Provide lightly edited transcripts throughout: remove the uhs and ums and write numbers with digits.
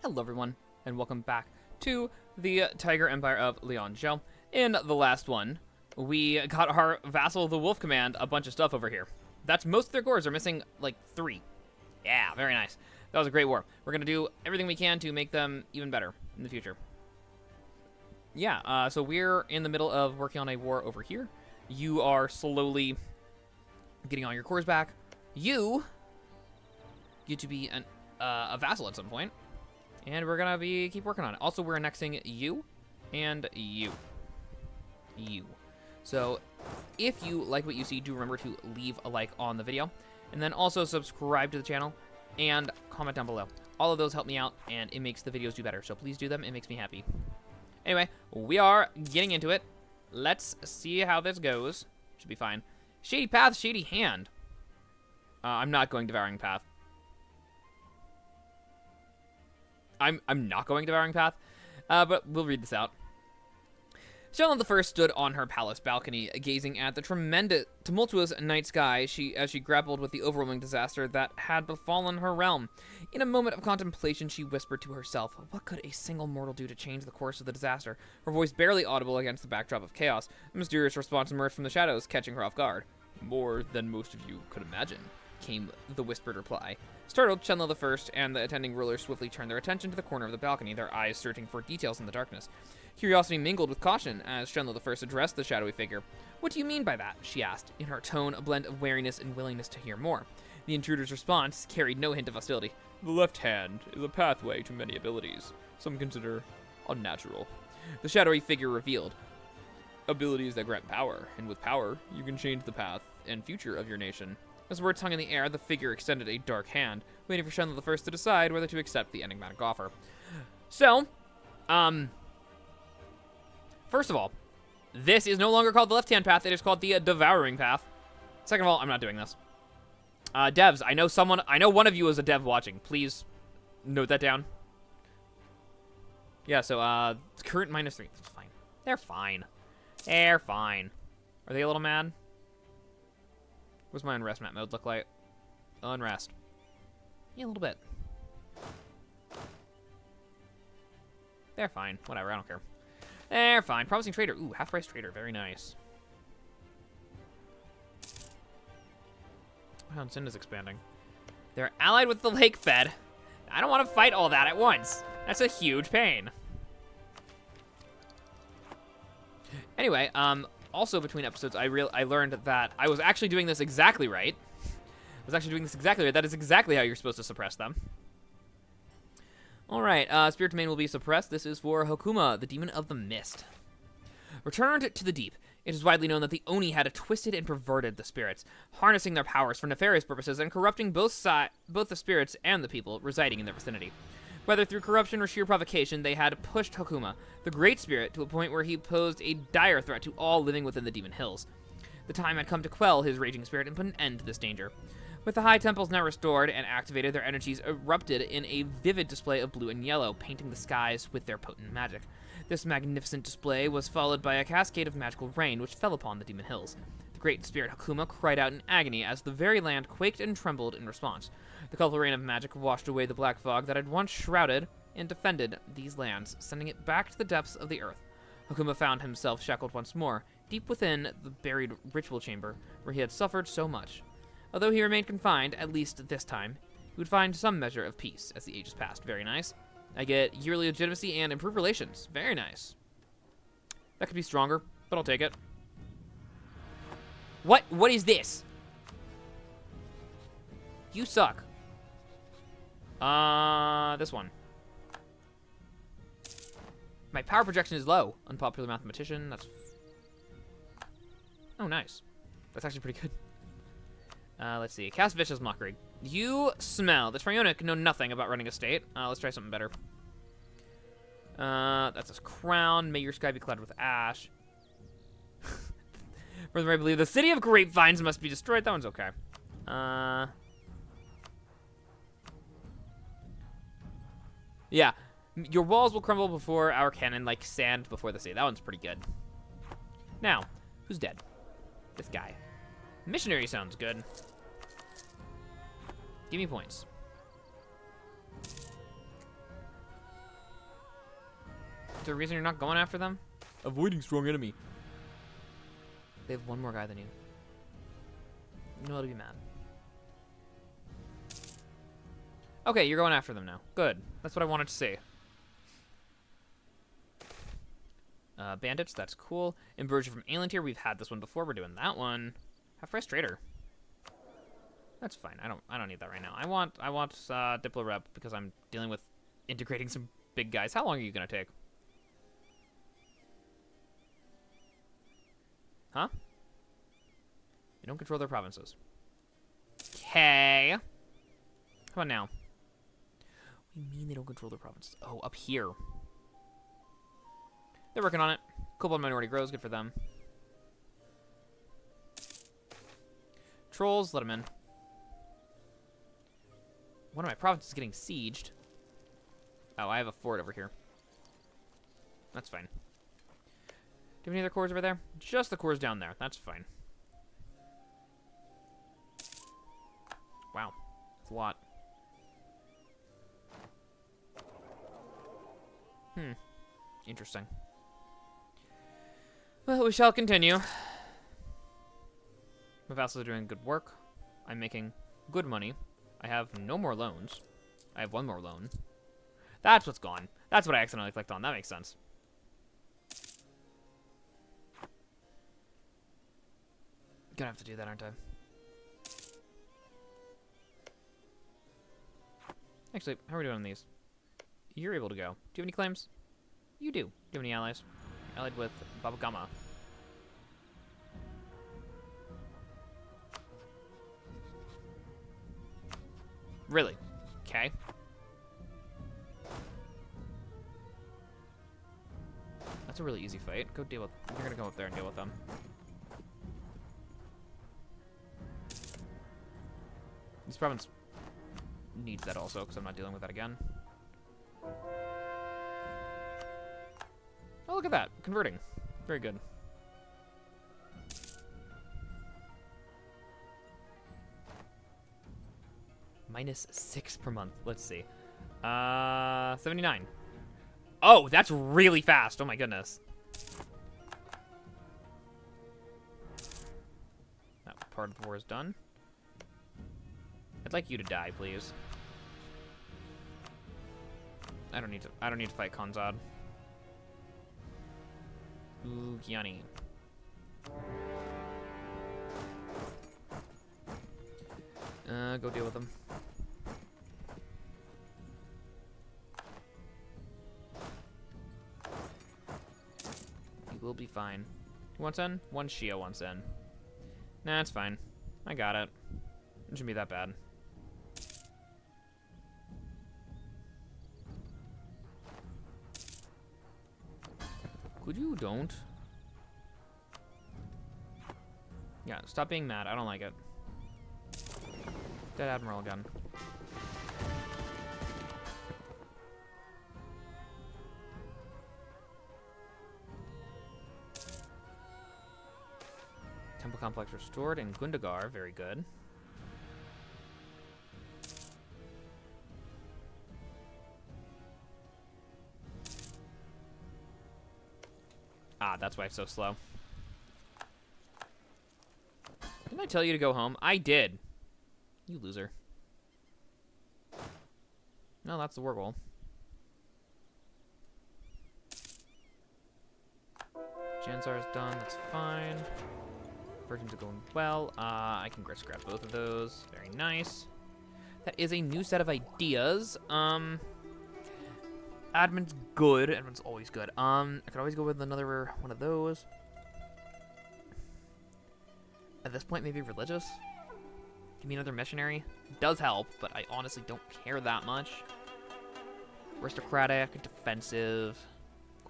Hello everyone, and welcome back to the Tiger Empire of Lianzhou. In the last one, we got our vassal, the Wolf Command, a bunch of stuff over here. That's most of their cores are missing, like, 3. Yeah, very nice. That was a great war. We're going to do everything we can to make them even better in the future. Yeah, so we're in the middle of working on a war over here. You are slowly getting all your cores back. You get to be a vassal at some point. And we're going to keep working on it. Also, we're annexing you and you. So if you like what you see, do remember to leave a like on the video. And then also subscribe to the channel and comment down below. All of those help me out, and it makes the videos do better. So please do them. It makes me happy. Anyway, we are getting into it. Let's see how this goes. Should be fine. Shady Path, Shady Hand. I'm not going Devouring Path. I'm not going Devouring Path, but we'll read this out. Shenla I stood on her palace balcony, gazing at the tumultuous night sky as she grappled with the overwhelming disaster that had befallen her realm. In a moment of contemplation, she whispered to herself, what could a single mortal do to change the course of the disaster? Her voice barely audible against the backdrop of chaos. A mysterious response emerged from the shadows, catching her off guard. More than most of you could imagine, came the whispered reply. Startled, Shenla I and the attending rulers swiftly turned their attention to the corner of the balcony, their eyes searching for details in the darkness. Curiosity mingled with caution as Shenla I addressed the shadowy figure. What do you mean by that? She asked, in her tone a blend of wariness and willingness to hear more. The intruder's response carried no hint of hostility. The left hand is a pathway to many abilities. Some consider unnatural. The shadowy figure revealed. Abilities that grant power, and with power, you can change the path and future of your nation. As words hung in the air, the figure extended a dark hand, waiting for Shenla I to decide whether to accept the enigmatic offer. So, first of all, this is no longer called the left-hand path, it is called the devouring path. Second of all, I'm not doing this. Devs, I know one of you is a dev watching. Please note that down. Yeah, so, current -3. That's fine. They're fine. They're fine. Are they a little mad? What's my unrest map mode look like? Unrest. Yeah, a little bit. They're fine. Whatever, I don't care. They're fine. Promising trader. Ooh, half-price trader. Very nice. Wow, Sin is expanding. They're allied with the Lake Fed. I don't want to fight all that at once. That's a huge pain. Anyway, also between episodes, I learned that I was actually doing this exactly right. That is exactly how you're supposed to suppress them. All right, Spirit Domain will be suppressed. This is for Hokuma, the Demon of the Mist. Returned to the deep. It is widely known that the Oni had twisted and perverted the spirits, harnessing their powers for nefarious purposes and corrupting both the spirits and the people residing in their vicinity. Whether through corruption or sheer provocation, they had pushed Hokuma, the Great Spirit, to a point where he posed a dire threat to all living within the Demon Hills. The time had come to quell his raging spirit and put an end to this danger. With the high temples now restored and activated, their energies erupted in a vivid display of blue and yellow, painting the skies with their potent magic. This magnificent display was followed by a cascade of magical rain which fell upon the Demon Hills. The Great Spirit Hokuma cried out in agony as the very land quaked and trembled in response. The colorful rain of magic washed away the black fog that had once shrouded and defended these lands, sending it back to the depths of the earth. Hokuma found himself shackled once more, deep within the buried ritual chamber, where he had suffered so much. Although he remained confined, at least this time, he would find some measure of peace as the ages passed. Very nice. I get yearly legitimacy and improved relations. Very nice. That could be stronger, but I'll take it. What is this? You suck. This one. My power projection is low. Unpopular mathematician. That's... Oh, nice. That's actually pretty good. Let's see. Cast Vicious Mockery. You smell. The Trionic know nothing about running a state. Let's try something better. That's a crown. May your sky be clouded with ash. Further, I believe the city of grapevines must be destroyed. That one's okay. Yeah. Your walls will crumble before our cannon like sand before the sea. That one's pretty good. Now, who's dead? This guy. Missionary sounds good. Give me points. the reason you're not going after them? Avoiding strong enemy. They have one more guy than you. You know how to be mad. Okay, you're going after them now. Good. That's what I wanted to see. Bandits, that's cool. Inversion from Alien Tier, we've had this one before. We're doing that one. Half price trader. That's fine. I don't need that right now. I want Diplo Rep because I'm dealing with integrating some big guys. How long are you gonna take? Huh? You don't control their provinces. Okay. How about now? What do you mean they don't control their provinces? Oh, up here. They're working on it. Kobold minority grows. Good for them. Trolls, let them in. One of my provinces is getting sieged. Oh, I have a fort over here. That's fine. Do you have any other cores over there? Just the cores down there. That's fine. Wow. That's a lot. Interesting. Well, we shall continue. My vassals are doing good work. I'm making good money. I have no more loans. I have one more loan. That's what's gone. That's what I accidentally clicked on. That makes sense. Gonna have to do that, aren't I? Actually, how are we doing on these? You're able to go. Do you have any claims? You do. Do you have any allies? Allied with Babagama. Really? Okay. That's a really easy fight. Go deal with... You're gonna go up there and deal with them. This province needs that also, because I'm not dealing with that again. Oh, look at that. Converting. Very good. -6 per month. Let's see. 79. Oh, that's really fast. Oh my goodness. That part of the war is done. I'd like you to die, please. I don't need to fight Khanzad. Ooh, Gianni. Go deal with them. You will be fine. Who wants in? One Shia wants in. Nah, it's fine. I got it. It shouldn't be that bad. Could you don't? Yeah, stop being mad. I don't like it. Dead Admiral again. Temple complex restored in Gundagar. Very good. Ah, that's why it's so slow. Didn't I tell you to go home? I did. You loser. No, that's the war goal. Jansar is done. That's fine. Virgins are going well. I can scrap both of those. Very nice. That is a new set of ideas. Admin's good. Admin's always good. I could always go with another one of those. At this point, maybe religious. Give me another missionary. It does help, but I honestly don't care that much. Aristocratic, defensive,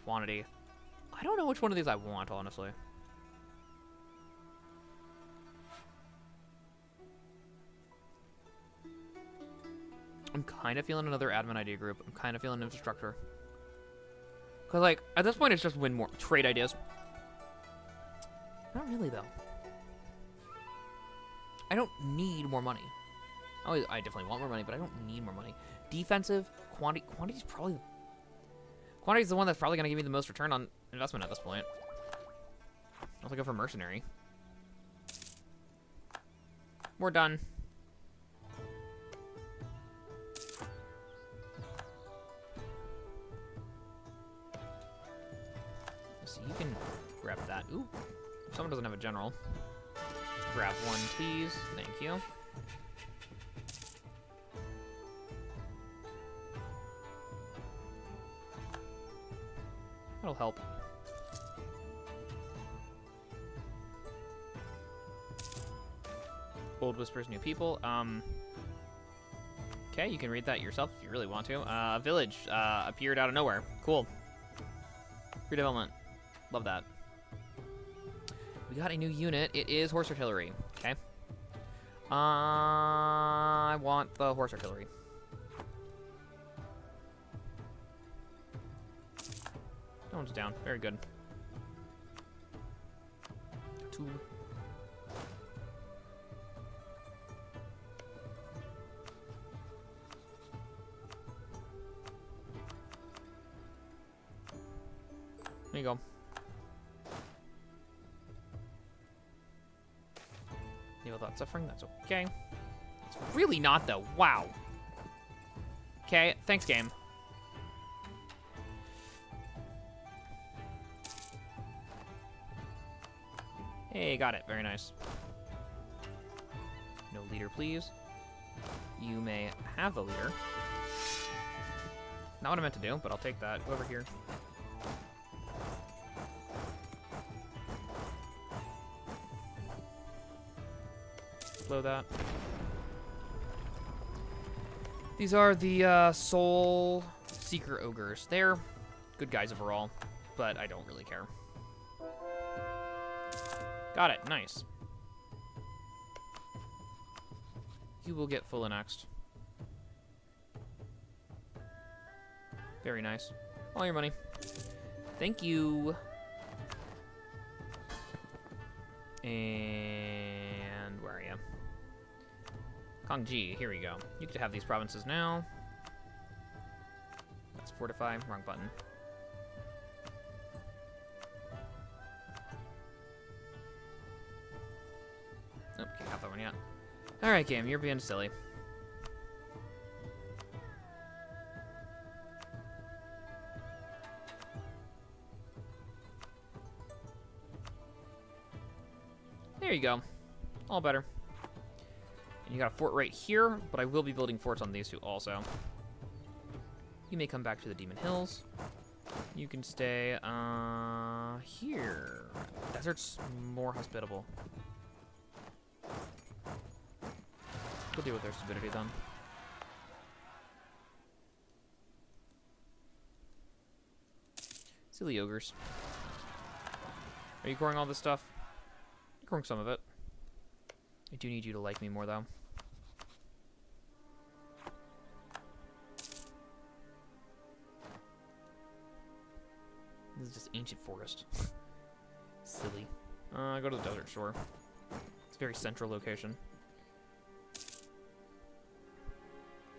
quantity. I don't know which one of these I want, honestly. I'm kind of feeling another admin idea group. I'm kind of feeling infrastructure. Because, like, at this point, it's just win more trade ideas. Not really, though. I don't need more money. I definitely want more money, but I don't need more money. Defensive, quantity. Quantity's probably... Quantity is the one that's probably going to give me the most return on investment at this point. I'll go for mercenary. We're done. So you can grab that. Ooh, someone doesn't have a general. Just grab one, please. Thank you. That'll help. Old whispers, new people. Okay, you can read that yourself if you really want to. A village appeared out of nowhere. Cool. Free development. Love that. We got a new unit. It is horse artillery. Okay. I want the horse artillery. No one's down. Very good. Two. There you go. Deal with that suffering. That's okay. It's really not, though. Wow. Okay. Thanks, game. Hey, got it. Very nice. No leader, please. You may have a leader. Not what I meant to do, but I'll take that. Go over here. Blow that. These are the Soul Seeker Ogres. They're good guys overall, but I don't really care. Got it. Nice. You will get full annexed. Very nice. All your money. Thank you. And where are you? Kongji, here we go. You get to have these provinces now. That's fortify. Wrong button. Nope, can't have that one yet. Alright, game, you're being silly. There you go. All better. And you got a fort right here, but I will be building forts on these two also. You may come back to the Demon Hills. You can stay here. Desert's more hospitable. We'll deal with their stupidity then. Silly ogres. Are you coring all this stuff? You're coring some of it. I do need you to like me more, though. This is just ancient forest. Silly. Go to the desert shore. It's a very central location.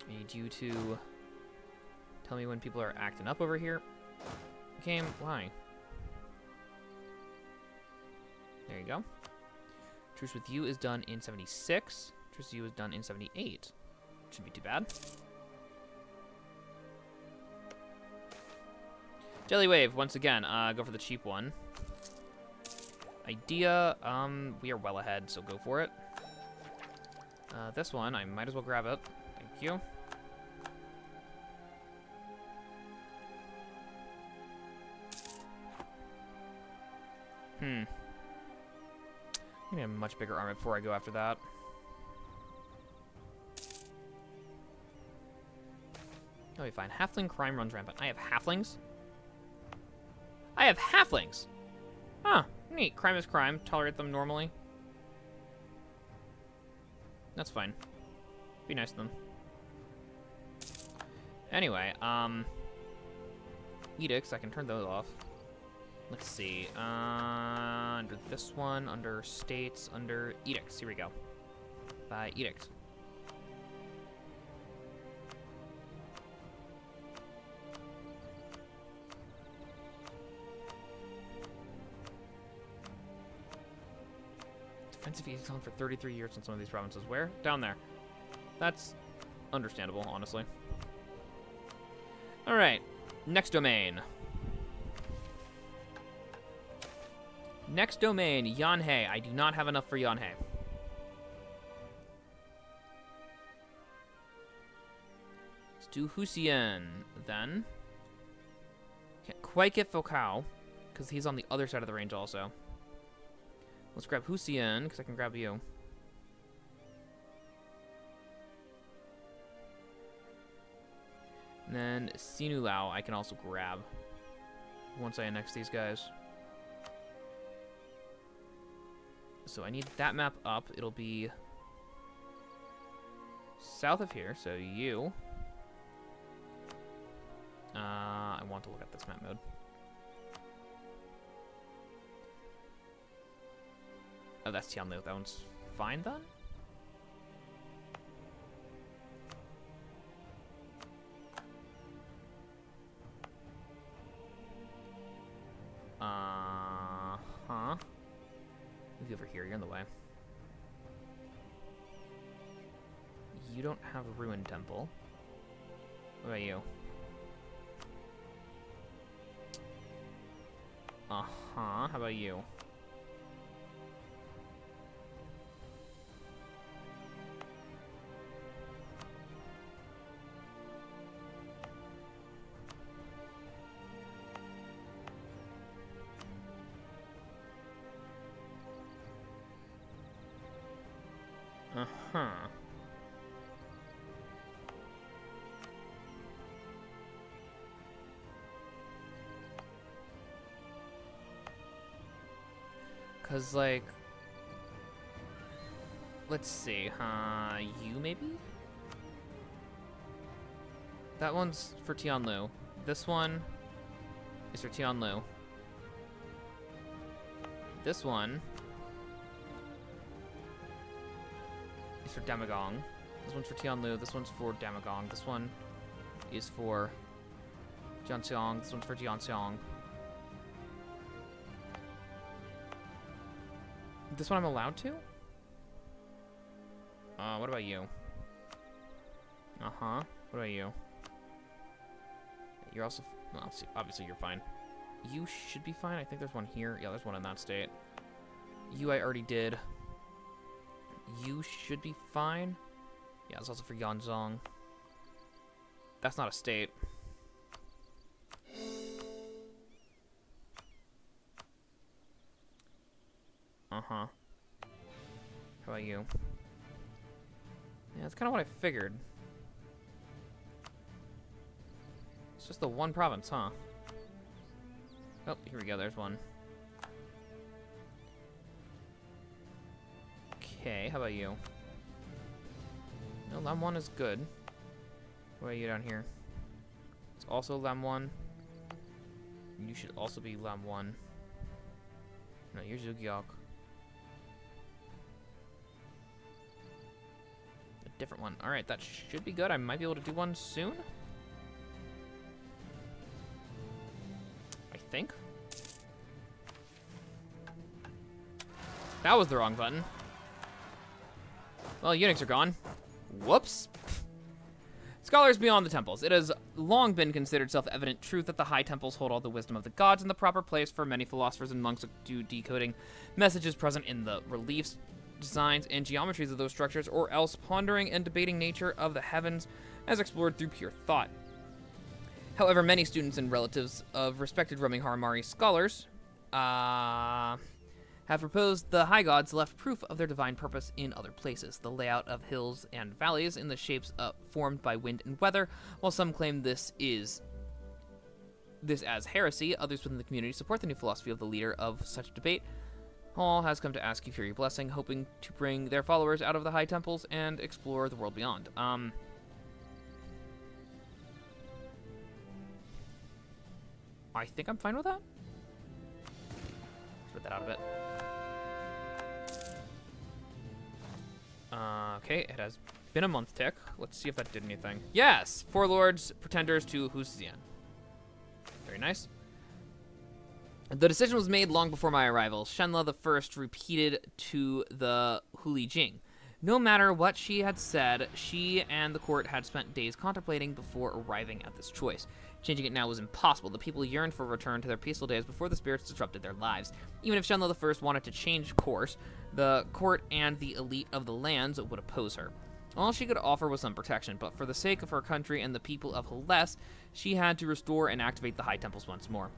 I need you to tell me when people are acting up over here. Game, why? There you go. Truce with you is done in 76. Truce with you is done in 78. Shouldn't be too bad. Jelly Wave, once again, go for the cheap one. Idea, we are well ahead, so go for it. This one, I might as well grab it. Thank you. I need a much bigger army before I go after that. That'll be fine. Halfling crime runs rampant. I have halflings? I have halflings! Huh. Neat. Crime is crime. Tolerate them normally. That's fine. Be nice to them. Anyway, edicts, I can turn those off. Let's see. Under this one, under states, under edicts. Here we go. By edict. Defensive edicts on for 33 years in some of these provinces. Where? Down there. That's understandable, honestly. All right, next domain. Next domain, Yanhe. I do not have enough for Yanhe. Let's do Husian, then. Can't quite get Focao, because he's on the other side of the range also. Let's grab Husian, because I can grab you. And then Sinulao I can also grab once I annex these guys. So I need that map up. It'll be south of here, so you. I want to look at this map mode. Oh, that's Tianlu. That one's fine then? Huh? Move you over here. You're in the way. You don't have a ruined temple. What about you? How about you? Cause like, let's see, you maybe? That one's for Tianlu. This one is for Tianlu. This one is for Damagong. This one's for Tianlu. This one's for Damagong. This one is for Jiantsiang. This one's for Jiantsiang. This one I'm allowed to? What about you? What about you? You're also... Well, obviously you're fine. You should be fine. I think there's one here. Yeah, there's one in that state. You I already did. You should be fine. Yeah, it's also for Yanzhong. That's not a state. How about you? Yeah, that's kind of what I figured. It's just the one province, huh? Oh, here we go. There's one. Okay, how about you? No, Lam 1 is good. What about you down here? It's also Lam 1. You should also be Lam 1. No, you're Zhugiok. Different one. All right, that should be good. I might be able to do one soon. I think. That was the wrong button. Well, eunuchs are gone. Whoops. Scholars beyond the temples. It has long been considered self-evident truth that the high temples hold all the wisdom of the gods in the proper place for many philosophers and monks to decoding messages present in the reliefs, designs, and geometries of those structures, or else pondering and debating nature of the heavens as explored through pure thought. However, many students and relatives of respected roaming Harimari scholars have proposed the high gods left proof of their divine purpose in other places, the layout of hills and valleys in the shapes formed by wind and weather. While some claim this as heresy, others within the community support the new philosophy of the leader of such debate. All has come to ask you for your blessing, hoping to bring their followers out of the high temples and explore the world beyond. I think I'm fine with that. Let's put that out of it. Okay, it has been a month tick. Let's see if that did anything. Yes! Warlords, pretenders to Husian. Very nice. The decision was made long before my arrival. Shenla the First repeated to the Huli Jing. No matter what she had said, she and the court had spent days contemplating before arriving at this choice. Changing it now was impossible. The people yearned for a return to their peaceful days before the spirits disrupted their lives. Even if Shenla the First wanted to change course, the court and the elite of the lands would oppose her. All she could offer was some protection, but for the sake of her country and the people of Haless, she had to restore and activate the high temples once more.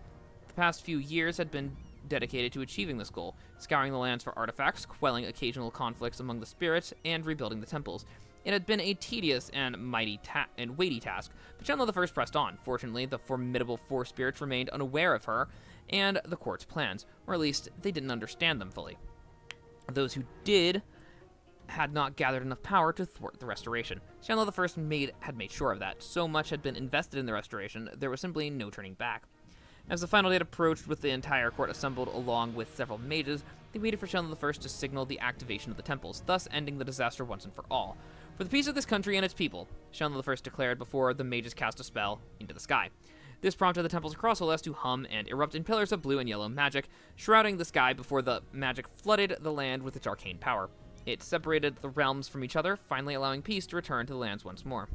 The past few years had been dedicated to achieving this goal, scouring the lands for artifacts, quelling occasional conflicts among the spirits, and rebuilding the temples. It had been a tedious and weighty task, but Shenla the First pressed on. Fortunately, the formidable four spirits remained unaware of her and the court's plans, or at least they didn't understand them fully. Those who did had not gathered enough power to thwart the restoration. Shenla the First had made sure of that. So much had been invested in the restoration, there was simply no turning back. As the final date approached, with the entire court assembled along with several mages, they waited for Shenla the First to signal the activation of the temples, thus ending the disaster once and for all. For the peace of this country and its people, Shenla the First declared before the mages cast a spell into the sky. This prompted the temples across Haless to hum and erupt in pillars of blue and yellow magic, shrouding the sky before the magic flooded the land with its arcane power. It separated the realms from each other, finally allowing peace to return to the lands once more.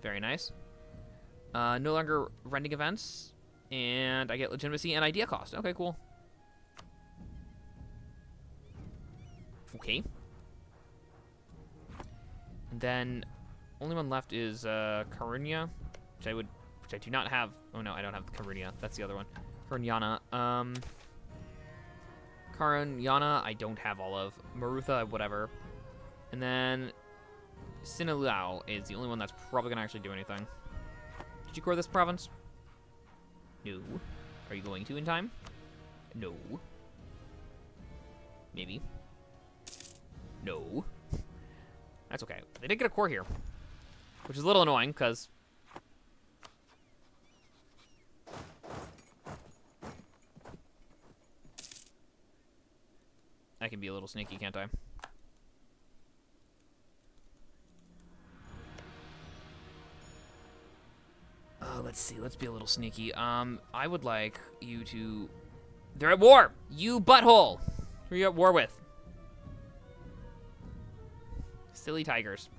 Very nice. No longer rending events. And I get legitimacy and idea cost. Okay, cool. Okay. And then only one left is Karunya, which I do not have. Oh no, I don't have the Karunya. That's the other one. Karunyana. Karunyana, I don't have all of. Marutha, whatever. And then Sinalao is the only one that's probably gonna actually do anything. Did you core this province? No. Are you going to in time? No. Maybe. No. That's okay. They did get a core here, which is a little annoying, because I can be a little sneaky, can't I? Let's see. Let's be a little sneaky. I would like you to... They're at war! You butthole! Who are you at war with? Silly tigers.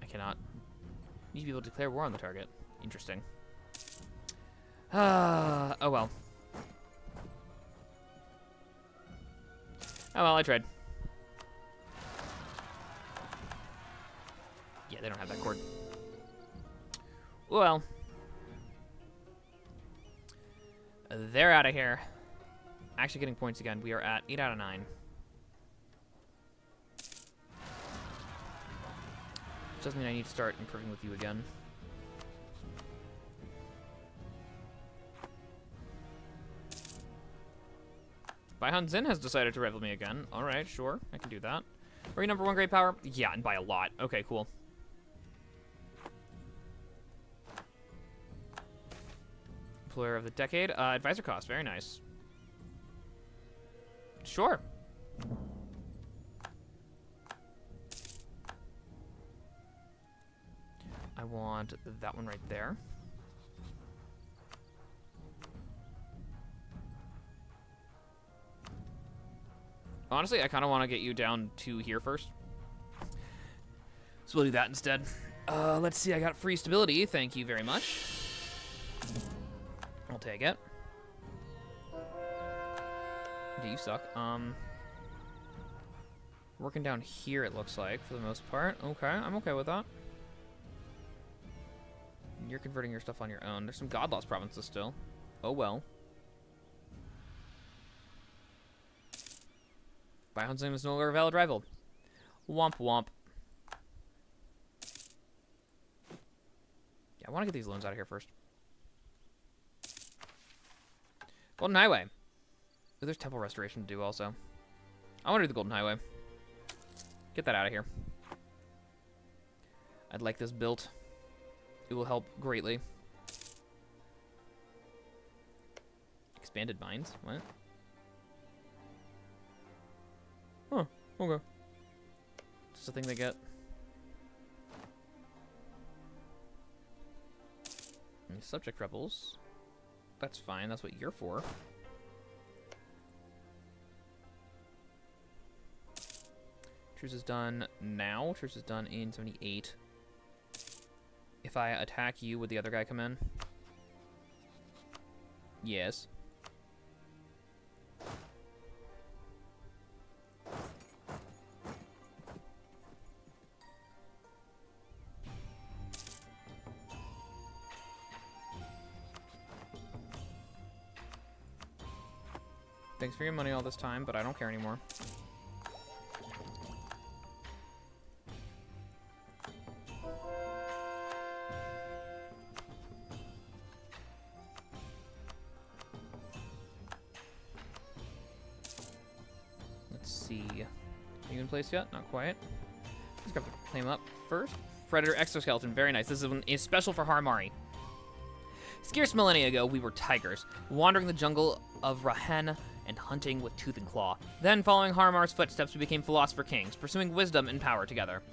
I cannot. Need to be able to declare war on the target. Interesting. Oh well. Oh well, I tried. Yeah, they don't have that cord. Well. They're out of here. Actually getting points again. We are at 8 out of 9. Which does mean I need to start improving with you again. Baihan Zin has decided to rival me again. Alright, sure. I can do that. Are you number 1 great power? Yeah, and by a lot. Okay, cool. Employer of the Decade. Advisor cost. Very nice. Sure. I want that one right there. Honestly, I kind of want to get you down to here first. So we'll do that instead. Let's see. I got free stability. Thank you very much. I'll take it. Yeah, you suck. Working down here, it looks like, for the most part. Okay, I'm okay with that. You're converting your stuff on your own. There's some God Lost provinces still. Oh well. Baihan's name is no longer a valid rival. Womp womp. Yeah, I want to get these loans out of here first. Golden Highway. Oh, there's temple restoration to do also. I want to do the Golden Highway. Get that out of here. I'd like this built. It will help greatly. Expanded mines? What? Huh, okay. Just a thing they get. And subject rebels. That's fine. That's what you're for. Truce is done now. Truce is done in 78. If I attack you, would the other guy come in? Yes. Thanks for your money all this time, but I don't care anymore. Let's see. Are you in place yet? Not quite. Let's grab the claim up first. Predator exoskeleton. Very nice. This is special for Harimari. Scarce millennia ago, we were tigers, wandering the jungle of Rahen and hunting with tooth and claw. Then, following Harimar's footsteps, we became philosopher kings, pursuing wisdom and power together.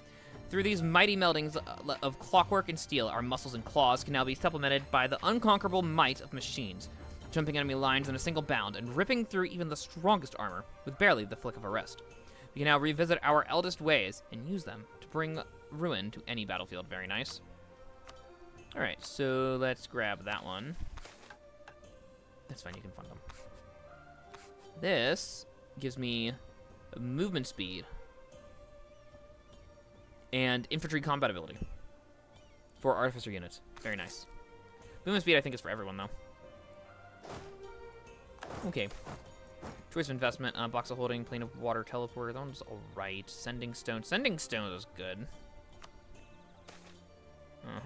Through these mighty meldings of clockwork and steel, our muscles and claws can now be supplemented by the unconquerable might of machines, jumping enemy lines in a single bound and ripping through even the strongest armor with barely the flick of a wrist. We can now revisit our eldest ways and use them to bring ruin to any battlefield. Very nice. Alright, so let's grab that one. That's fine, you can fund them. This gives me movement speed and infantry combat ability for artificer units. Very nice. Movement speed, I think, is for everyone, though. Okay. Choice of investment, box of holding, plane of water, teleporter. That one's alright. Sending stone. Sending stone is good.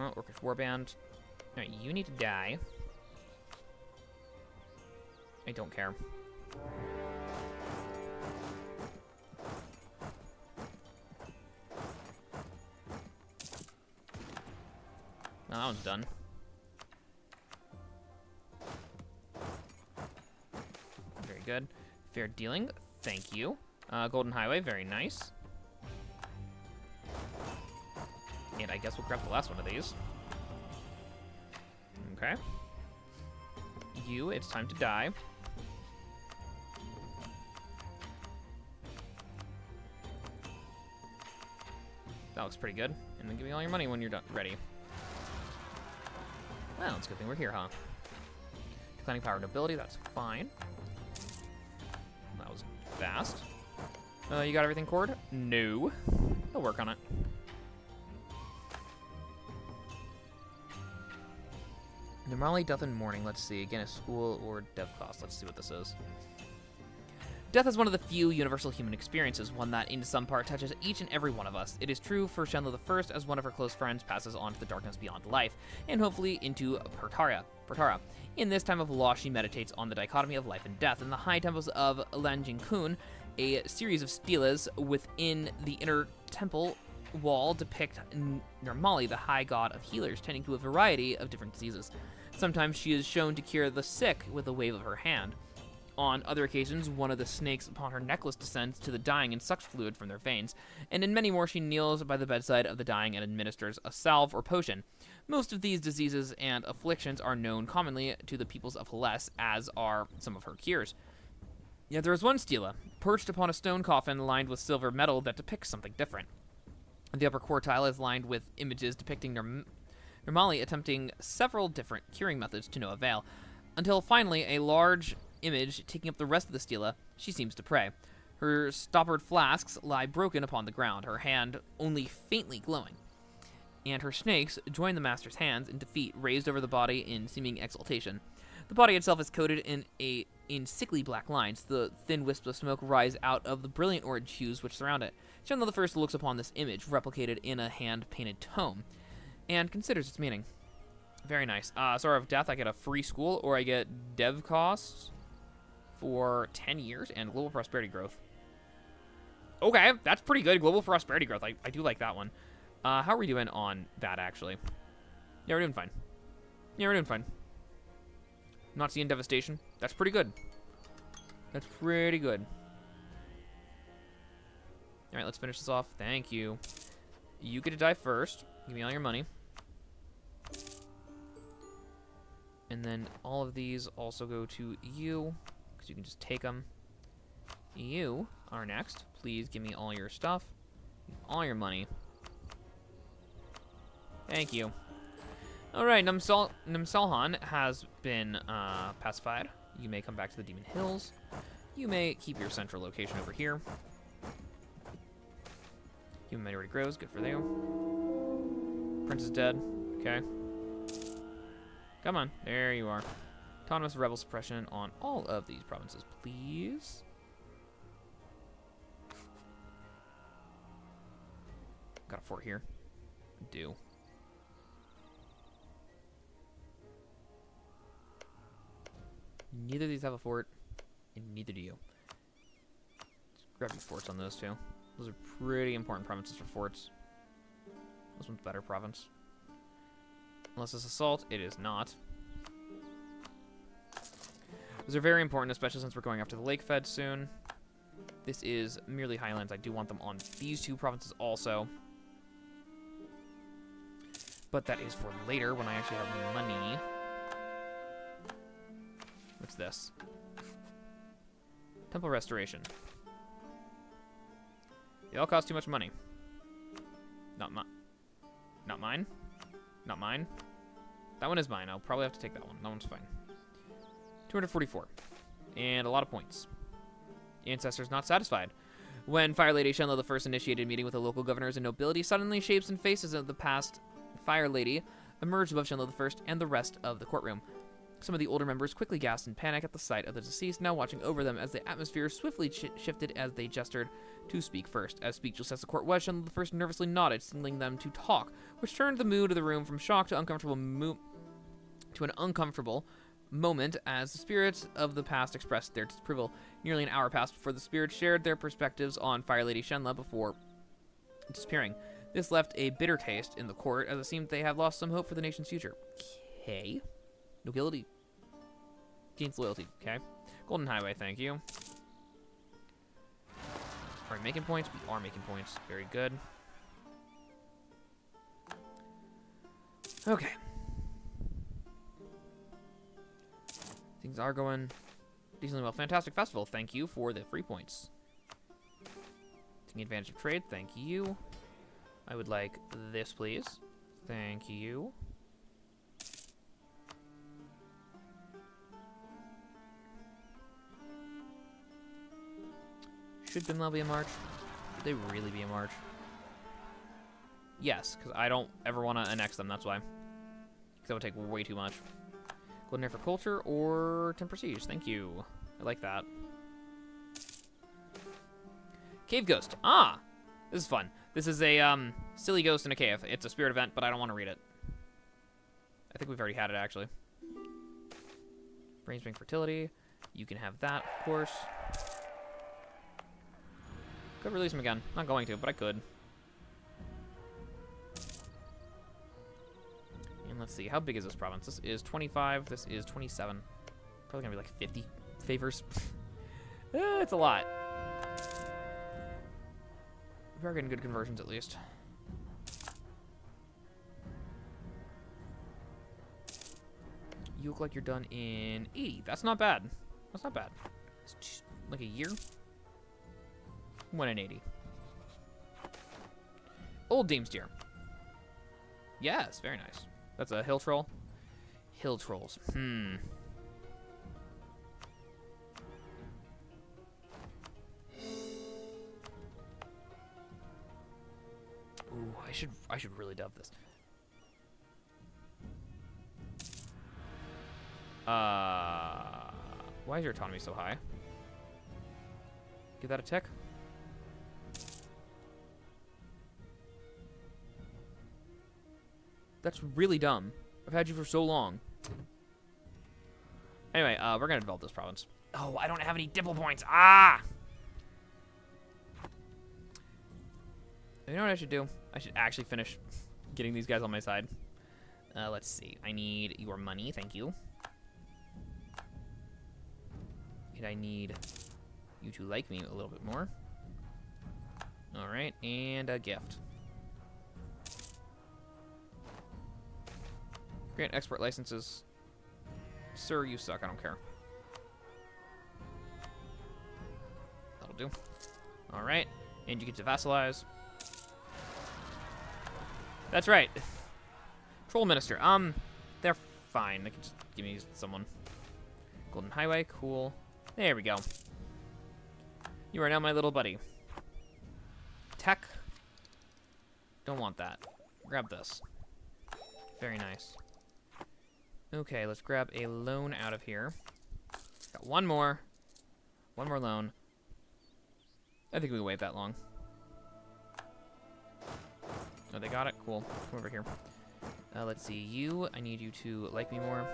Orcish warband. Alright, you need to die. I don't care. No, that one's done. Very good. Fair dealing. Thank you. Golden Highway. Very nice. And I guess we'll grab the last one of these. Okay. You, it's time to die. That looks pretty good. And then give me all your money when you're done, ready. Well, it's a good thing we're here, huh? Declining power and ability, that's fine. That was fast. You got everything, Cord? No. I'll work on it. Normally, death and mourning. Let's see. Again, a school or dev cost. Let's see what this is. Death is one of the few universal human experiences, one that in some part touches each and every one of us. It is true for Shenla I, as one of her close friends passes on to the darkness beyond life, and hopefully into Pertara. In this time of loss, she meditates on the dichotomy of life and death. In the high temples of Lanjingkun, a series of stelas within the inner temple wall depict Normali, the high god of healers, tending to a variety of different diseases. Sometimes she is shown to cure the sick with a wave of her hand. On other occasions, one of the snakes upon her necklace descends to the dying and sucks fluid from their veins, and in many more she kneels by the bedside of the dying and administers a salve or potion. Most of these diseases and afflictions are known commonly to the peoples of Haless, as are some of her cures. Yet there is one stela, perched upon a stone coffin lined with silver metal, that depicts something different. The upper quartile is lined with images depicting Normali attempting several different curing methods to no avail, until finally a large image taking up the rest of the stela, she seems to pray. Her stoppered flasks lie broken upon the ground, her hand only faintly glowing, and her snakes join the master's hands in defeat, raised over the body in seeming exaltation. The body itself is coated in sickly black lines. The thin wisps of smoke rise out of the brilliant orange hues which surround it. Shenla I looks upon this image, replicated in a hand-painted tome, and considers its meaning. Very nice. Sorrow of Death, I get a free school, or I get dev costs for 10 years and global prosperity growth. Okay, that's pretty good. Global prosperity growth. I do like that one. How are we doing on that, actually? Yeah, we're doing fine. Yeah, we're doing fine. Not seeing devastation. That's pretty good. That's pretty good. Alright, let's finish this off. Thank you. You get to die first. Give me all your money. And then all of these also go to you, because you can just take them. You are next. Please give me all your stuff. All your money. Thank you. Alright, Namsalhan has been pacified. You may come back to the Demon Hills. You may keep your central location over here. Human minority grows. Good for you. Prince is dead. Okay. Come on. There you are. Autonomous rebel suppression on all of these provinces, please. Got a fort here. I do. Neither of these have a fort, and neither do you. Let's grab your forts on those two. Those are pretty important provinces for forts. This one's better province. Unless it's assault, it is not. Those are very important, especially since we're going after the Lake Fed soon. This is merely highlands. I do want them on these two provinces also. But that is for later when I actually have money. What's this? Temple restoration. They all cost too much money. Not mine. Not mine. Not mine. That one is mine. I'll probably have to take that one. That one's fine. 244. And a lot of points. Ancestors not satisfied. When Fire Lady Shenla the First initiated a meeting with the local governors and nobility, suddenly shapes and faces of the past Fire Lady emerged above Shenla the First and the rest of the courtroom. Some of the older members quickly gasped in panic at the sight of the deceased, now watching over them as the atmosphere swiftly shifted as they gestured to speak first. As speechless as the court was, Shenla the First nervously nodded, signaling them to talk, which turned the mood of the room from shock to an uncomfortable moment as the spirits of the past expressed their disapproval. Nearly an hour passed before the spirits shared their perspectives on Fire Lady Shenla before disappearing. This left a bitter taste in the court, as it seemed they had lost some hope for the nation's future. Okay. Nobility. Gains loyalty. Okay. Golden Highway, thank you. Are we making points? We are making points. Very good. Okay. Things are going decently well. Fantastic festival. Thank you for the free points. Taking advantage of trade. Thank you. I would like this, please. Thank you. Should Bimlel be in March? Should they really be in March? Yes, because I don't ever want to annex them, that's why. Because that would take way too much. Golden Air for Culture or 10 Prestige. Thank you. I like that. Cave Ghost. Ah! This is fun. This is a silly ghost in a cave. It's a spirit event, but I don't want to read it. I think we've already had it, actually. Brainspring Fertility. You can have that, of course. Could release him again. Not going to, but I could. And let's see. How big is this province? This is 25. This is 27. Probably going to be like 50 favors. It's a lot. We are getting good conversions, at least. You look like you're done in 80. That's not bad. That's not bad. It's just like a year. 1 in 80. Old Dame's Deer. Yes, very nice. That's a hill troll. Hill trolls. Ooh, I should really dub this. Why is your autonomy so high? Give that a tick. That's really dumb. I've had you for so long. Anyway, we're gonna develop this province. Oh, I don't have any dimple points. Ah! You know what I should do? I should actually finish getting these guys on my side. Let's see. I need your money. Thank you. And I need you to like me a little bit more. Alright, and a gift. Grant export licenses. Sir, you suck. I don't care. That'll do. Alright, and you get to vassalize. That's right. Troll Minister. They're fine. They can just give me someone. Golden Highway, cool. There we go. You are now my little buddy. Tech. Don't want that. Grab this. Very nice. Okay, let's grab a loan out of here. Got one more. One more loan. I think we can wait that long. Oh, they got it? Cool. Come over here. Let's see. You, I need you to like me more.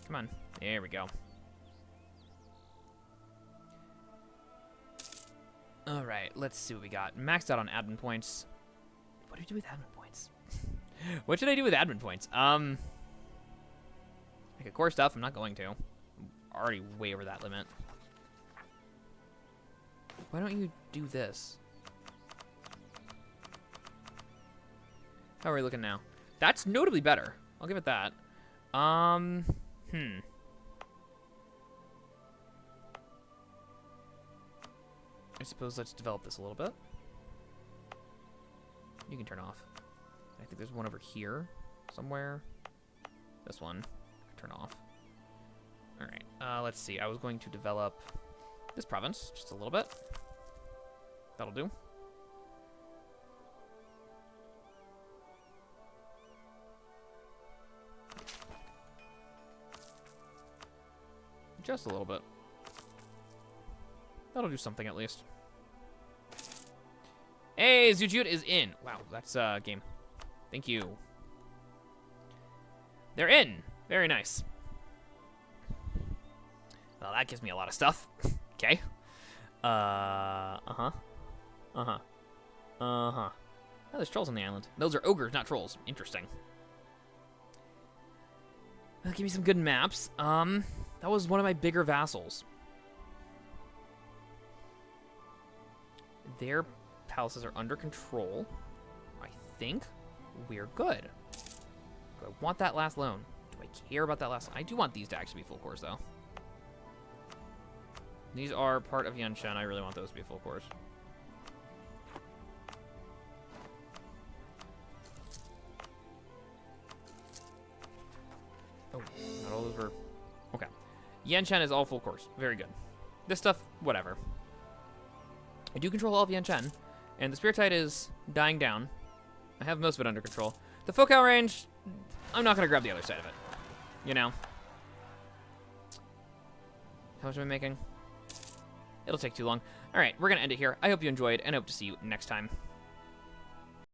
Come on. There we go. Alright, let's see what we got. Maxed out on admin points. What do we do with admin points? What should I do with admin points? Like a core stuff, I'm not going to. I'm already way over that limit. Why don't you do this? How are we looking now? That's notably better. I'll give it that. I suppose let's develop this a little bit. You can turn off. I think there's one over here somewhere. This one. Turn off. Alright, let's see. I was going to develop this province just a little bit. That'll do. Just a little bit. That'll do something at least. Hey, Zujut is in. Wow, that's game. Thank you. They're in. Very nice. Well, that gives me a lot of stuff. Okay. Oh, there's trolls on the island. Those are ogres, not trolls. Interesting. Give me some good maps. That was one of my bigger vassals. Their palaces are under control. I think we're good. Do I want that last loan? Do I care about that last loan? I do want these to actually be full cores, though. These are part of Yanshen. I really want those to be full cores. Oh, not all those were... Okay. Yanshen is all full cores. Very good. This stuff, whatever. I do control all of Yanshen, and the Spirit Tide is dying down. I have most of it under control. The Focal range, I'm not going to grab the other side of it. You know? How much am I making? It'll take too long. All right, we're going to end it here. I hope you enjoyed, and I hope to see you next time.